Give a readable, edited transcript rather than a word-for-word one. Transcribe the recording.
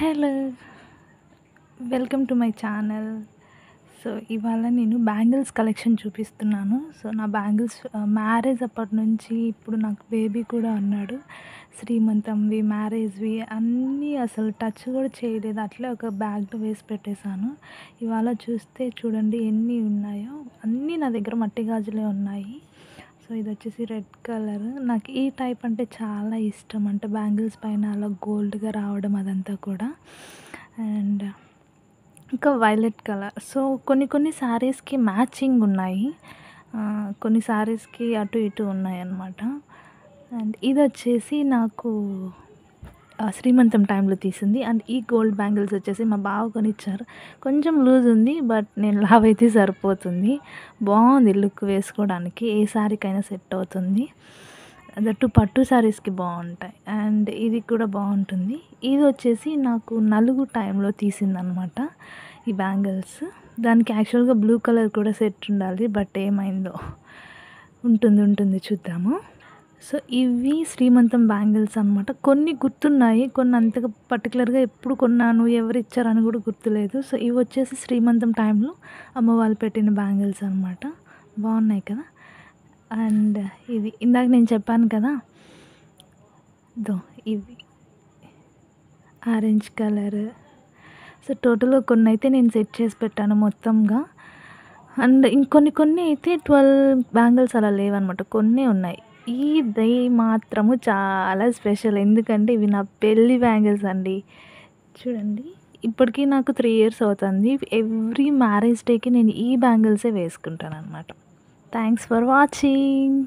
Hello! Welcome to my channel. So, ఇవాళ నేను bangles collection చూపిస్తున్నాను. సో, నా బ్యాంగిల్స్ మ్యారేజ్ అప్పటినుంచి ఇప్పుడు నాకు బేబీ కూడా ఉన్నాడు. శ్రీమంతంవి, మ్యారేజ్‌వి అన్నీ అసలు టచ్ కూడా చేయలేదు. అట్లే ఒక బ్యాగ్‌లో వేసి పెట్టేశాను. ఇవాళ చూస్తే చూడండి ఎన్ని ఉన్నాయో. అన్నీ నా దగ్గర మట్టి గాజులే ఉన్నాయి. సో, ఇదొచ్చేసి రెడ్ కలర్. నాకు ఈ టైప్ అంటే చాలా ఇష్టం. అంటే బ్యాంగిల్స్ పైన అలా గోల్డ్‌గా రావడం అదంతా కూడా. అండ్ ఇంకా వైలెట్ కలర్. సో, కొన్ని కొన్ని శారీస్‌కి మ్యాచింగ్ ఉన్నాయి. కొన్ని శారీస్‌కి అటు ఇటు ఉన్నాయన్నమాట. అండ్ ఇదొచ్చేసి నాకు శ్రీమంతం టైంలో తీసింది. అండ్ ఈ గోల్డ్ బ్యాంగిల్స్ వచ్చేసి మా బావ కొనిచ్చారు. కొంచెం లూజ్ ఉంది. బట్ నేను లావైతే సరిపోతుంది. బావుంది లుక్ వేసుకోవడానికి. ఏ శారీకైనా సెట్ అవుతుంది. దట్టు పట్టు శారీస్‌కి బావుంటాయి. అండ్ ఇది కూడా బావుంటుంది. ఇదొచ్చేసి నాకు నలుగు టైంలో తీసిందనమాట ఈ బ్యాంగిల్స్. దానికి యాక్చువల్‌గా బ్లూ కలర్ కూడా సెట్ ఉండాలి. బట్ ఏమైందో. ఉంటుంది చూద్దాము. సో, ఇవి శ్రీమంతం బ్యాంగిల్స్ అనమాట. కొన్ని గుర్తున్నాయి. కొన్ని అంతగా పర్టిక్యులర్‌గా ఎప్పుడు కొన్నాను, ఎవరిచ్చారని కూడా గుర్తులేదు. సో, ఇవొచ్చేసి శ్రీమంతం టైంలో అమ్మ వాళ్ళు పెట్టిన బ్యాంగిల్స్ అనమాట. బావున్నాయి కదా! అండ్ ఇది ఇందాక నేను చెప్పాను కదా! ఇదో ఇవి ఆరెంజ్ కలర్. సో, టోటల్‌గా కొన్నైతే నేను సెట్ చేసి పెట్టాను మొత్తంగా. అండ్ కొన్ని అయితే 12 బ్యాంగిల్స్ అలా లేవనమాట. కొన్నే ఉన్నాయి. ఇది మాత్రము చాలా స్పెషల్. ఎందుకంటే ఇవి నా పెళ్లి బ్యాంగిల్స్ అండి. చూడండి. ఇప్పటికి నాకు 3 ఇయర్స్ అవుతుంది. ఎవ్రీ మ్యారేజ్ డేకి నేను ఈ బ్యాంగిల్సే వేసుకుంటాననమాట. Thanks for watching.